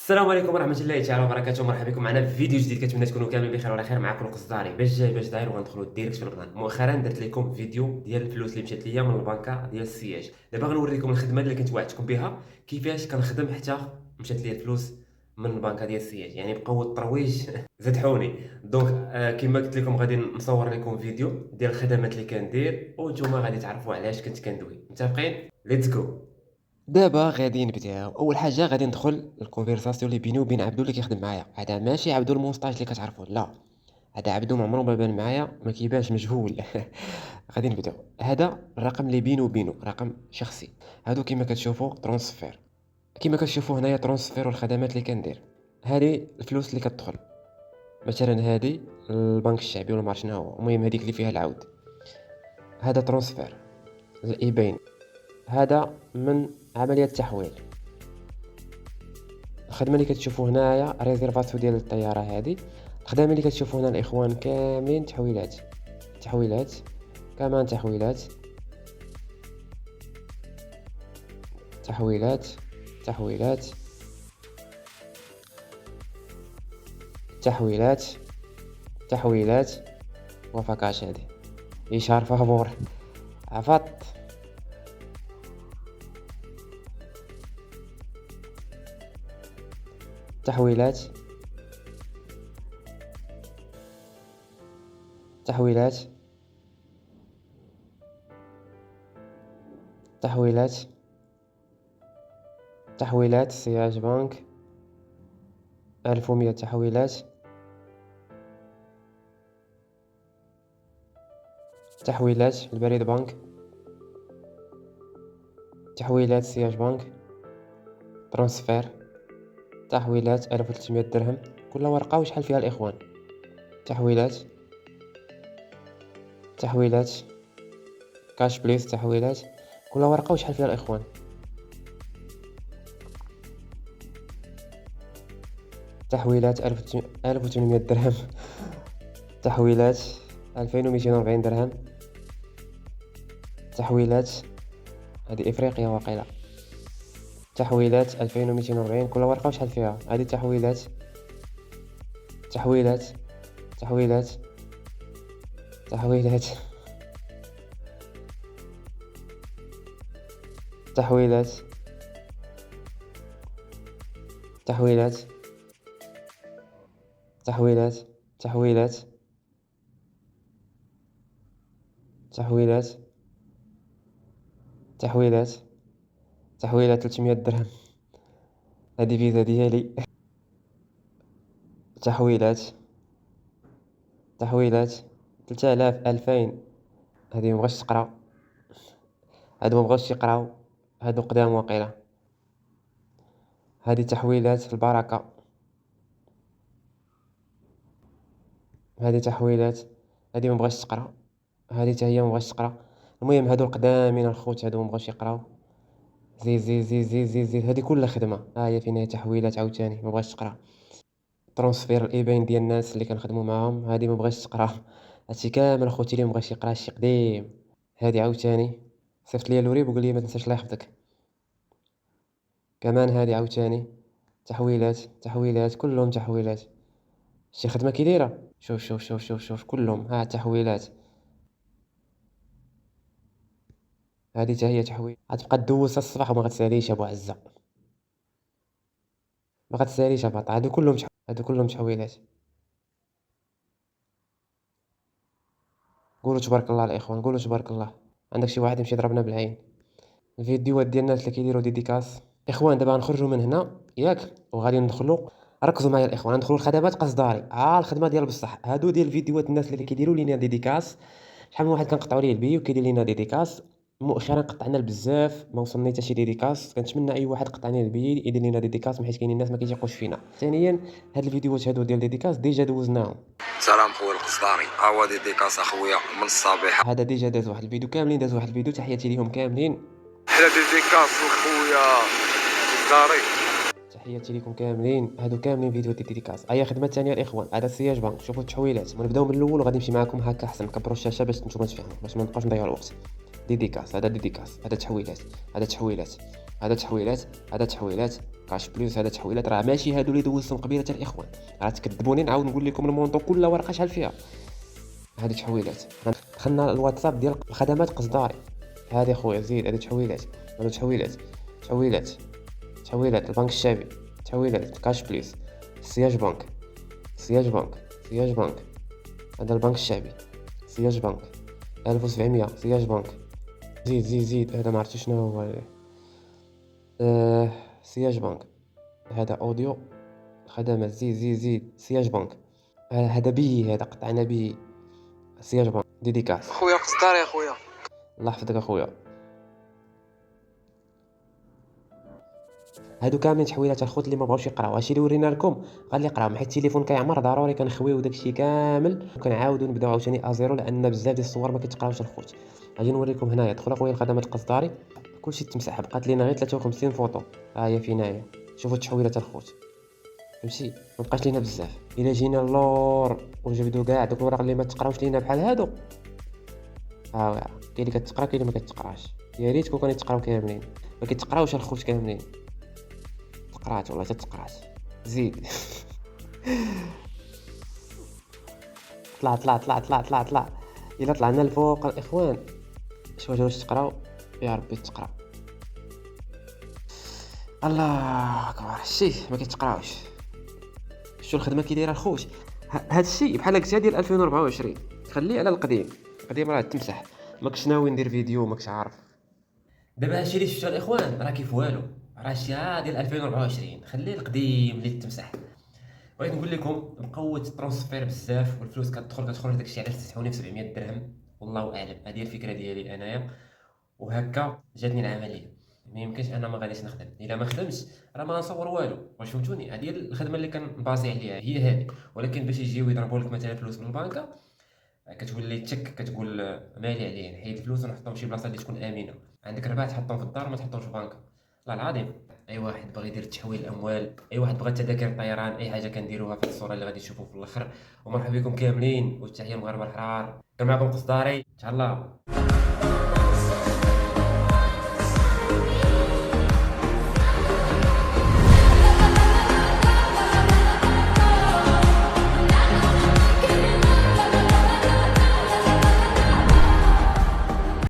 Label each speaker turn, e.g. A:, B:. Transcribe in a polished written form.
A: السلام عليكم ورحمة الله تعالى وبركاته، مرحبا بكم معنا في فيديو جديد. كنتمنى تكونوا كاملين بخير وعلى خير. معكم القصداري باش جاي باش داير، وغندخلوا ديريكت في القناة. مؤخرا درت لكم فيديو ديال الفلوس اللي مشات ليا من البنكة ديال السياج. دابا غنوريكم الخدمة اللي كنت وعدتكم بها، كيفاش كنخدم حتى مشات ليا الفلوس من البنكة ديال السياج. يعني بقاو الترويج زدحوني. دونك كما قلت لكم غادي نصور لكم فيديو ديال الخدمات اللي كندير، وانتم غادي تعرفوا علاش كنت كندوي. متفقين؟ ليتس جو. دابا غادي نبداو. اول حاجه غادي ندخل الكونفرساسيون اللي بيني وبين عبدو اللي كيخدم معايا. هذا ماشي عبدو المونستاج اللي كتعرفوا، لا، هذا عبدو ما عمره ما بان معايا، ما كيبانش مجهول. غادي نبداو. هذا الرقم اللي بيني وبينه رقم شخصي. هادو كما كتشوفوا ترانسفير، كما كتشوفوا هنايا ترانسفير والخدمات اللي كندير. هذه الفلوس اللي كتدخل، مثلا هذه البنك الشعبي ولا ما عرف شنو هو، المهم هذيك اللي فيها العود. هذا ترانسفير الايباين، هذا من عملية تحويل. الخدمه اللي كتشوفوا هنايا ريزيرفاسيون ديال الطياره. هذه الخدمه اللي كتشوفوا هنا الاخوان كاملين تحويلات، تحويلات، كمان تحويلات، تحويلات، تحويلات، تحويلات، تحويلات، وفكاش. هذه اشهار فابور عفط. تحويلات، تحويلات، تحويلات، تحويلات سياج بنك 1100. تحويلات، تحويلات البريد بنك، تحويلات سياج بنك، ترانسفير، تحويلات 1300 درهم. كل ورقة وشحال فيها الإخوان. تحويلات، تحويلات، كاش بليس، تحويلات، كل ورقة وشحال فيها الإخوان. تحويلات 1800 درهم. تحويلات 2240 درهم. تحويلات، هذه إفريقيا واقيلا. تحويلات 2240. كل ورقة وشحال فيها. هذه تحويلات، تحويلات، تحويلات، تحويلات، تحويلات، تحويلات، تحويلات، تحويلات، تحويلات، تحويلات، تحويلات 300 درهم. هذه فيزا ديالي. تحويلات، تحويلات 3000 2000. هذه مبغاش تقرا، هادو مبغاوش يقراو، هادو قدام واقيلا. هذه تحويلات البركة. هذه تحويلات، هذه مبغاش تقرا، هذه حتى هي مبغاش تقرا. المهم هادو القدامين الخوت، هادو مبغاوش يقراو. زيد زيد زيد زيد زيد زيد. هذه كلها خدمة. هي فين هي تحويلات عاوتاني مبغاش تقرا. ترانسفير الايباين ديال الناس اللي كنخدموا معاهم، هذه مبغاش تقرا. هادشي كامل اخوتي اللي مبغاش يقرا شي قديم. هذه عاوتاني صيفط ليا الوريب وقال لي ما تنساش الله يحفظك. كمان هذه عاوتاني تحويلات، تحويلات، كلهم تحويلات. شي خدمة كي دايرة. شوف شوف شوف شوف شوف كلهم ها تحويلات. هذه حتى هي تحويل. غتبقى دوز الصباح وما غتساليش ابو عزة، ما غتساليش اباط. هادو كلهم هادو كلهم تحويلات. قولوا تبارك الله الاخوان، قولوا تبارك الله. عندك شي واحد يمشي يضربنا بالعين. الفيديوهات ديال الناس اللي كيديروا ديديكاس. اخوان دابا غنخرجوا من هنا ياك، وغادي ندخلوا. ركزوا معايا الاخوان، ندخلوا الخدمات قصداري. الخدمه ديال بصح. هادو ديال فيديوهات الناس اللي كيديروا لينا ديديكاس. شحال من واحد كنقطعوا ليه البي وكيدير لينا ديديكاس. مؤخرا قطعنا بزاف، ما وصلنا حتى شي ديديكاس. كنتمنى اي واحد قطع لنا البي يدير لنا ديديكاس، حيت كاينين الناس ما كيثيقوش فينا. ثانيا هاد الفيديوهات هادو ديال ديديكاس ديجا دوزناهم.
B: سلام خويا القصداري، هو ديديكاس اخويا من الصبيحه.
A: هذا ديجا داز واحد الفيديو، كاملين داز واحد الفيديو. تحياتي ليهم كاملين.
B: احلى ديديكاس خويا القصداري.
A: تحياتي لكم كاملين. هادو كاملين فيديو ديديكاس. اي خدمه ثانيه الاخوان. هذا السياج بنك. شوفوا التحويلات. نبداو من الاول وغادي نمشي معكم هكا احسن. نكبروا الشاشه باش نتوما تفهموا، باش ما نبقاوش نضيعوا الوقت. ديديكاس، هذا ديديكاس، هذا تحويلات، هذا تحويلات، هذا تحويلات، هذا تحويلات كاش بلوس، هذا تحويلات. راه ماشي هادو اللي دوزتهم قبيله الاخوان، راه تكذبوني نعاود نقول لكم المونطو كل ورقه شحال فيها. هذه تحويلات. دخلنا الواتساب ديال الخدمات قصداري، هذه خويا زيد، هذه تحويلات، هذا تحويلات، تحويلات، تحويلات البنك الشعبي، تحويلات كاش بليس، سياج بنك، سياج بنك، سياج بنك، هذا البنك الشعبي، سياج بنك 1700، سياج بنك. زيد زيد زيد، هذا ما عرفتش شنو هو. سياج بنك، هذا اوديو خدمات. زيد زيد زيد، سياج بنك. هذا به، هذا قطعنا به، سياج بنك ديديكاس.
B: خويا قصدار يا خويا.
A: الله يحفظك اخويا. هادو كاملين تحويلات الخوت اللي ما بغاوش يقراو. هادشي اللي ورينا لكم قال لي قراو، حيت التليفون كيعمر ضروري كنخويو داكشي كامل وكنعاودو نبداو عاوتاني ازيرو، لان بزاف ديال الصور ما كيتقراوش الخوت. غادي نوريكم هنايا. دخل اخويا الخدمات القصداري، كلشي تمسح، بقات لينا غير 53 فوطو. ها هي فينايا، شوفوا التحويلات الخوت، فهمتي؟ ما بقاش لينا بزاف. الا جينا اللور وجبدو كاع دوك الوراق اللي ما تقراوش لينا بحال هادو، ها هو كاين اللي كتقرا كاين اللي ما كتقراش. يا ريت كون كيتقراو كاملين، ما كيتقراوش الخوت كاملين. تقرات والله تتقرات. زيد طلع طلع طلع طلع طلع طلع. الا طلعنا الفوق الاخوان، شوف واش تقراو، يا ربي تقرا. الله اكبر، شي ما كيتقراوش. شو الخدمه كي دايره الخوت. هذا الشيء بحال هكا ديال 2024، خليه على القديم. القديم راه تمسح. ماكش ناوي ندير فيديو، ماكش عارف. دابا هادشي اللي شفتو الاخوان راه كيف والو، راه شي ديال 2024، خليه القديم اللي تمسح. بغيت نقول لكم بقوه الترونسفير بزاف، والفلوس كتدخل داكشي علاش تسحوني في 700 درهم. والله اعلم، هذه الفكره ديالي انايا، وهكا جاتني العمليه. ما يمكنش انا ما غاديش نخدم. الا ما خدمتش راه ما نصور والو، واش فهمتوني؟ هذه الخدمه اللي كنبازي عليها هي هذه. ولكن باش يجيو يضربوا لك مثلا فلوس من البنكه، كتولي تشك، كتقول مالي عليه، نحيد الفلوس ونحطهم شي بلاصه اللي تكون امنه. عندك ربح تحطهم في الدار، ما تحطهمش في البنكه. والله العظيم. اي واحد بغى يدير تحويل الاموال، اي واحد بغى تذاكر الطيران، اي حاجه كنديروها في الصوره اللي غادي تشوفوا في الاخر. ومرحبا بكم كاملين، والتحيه المغاربه الحرار. كان معكم قصداري، تهلا.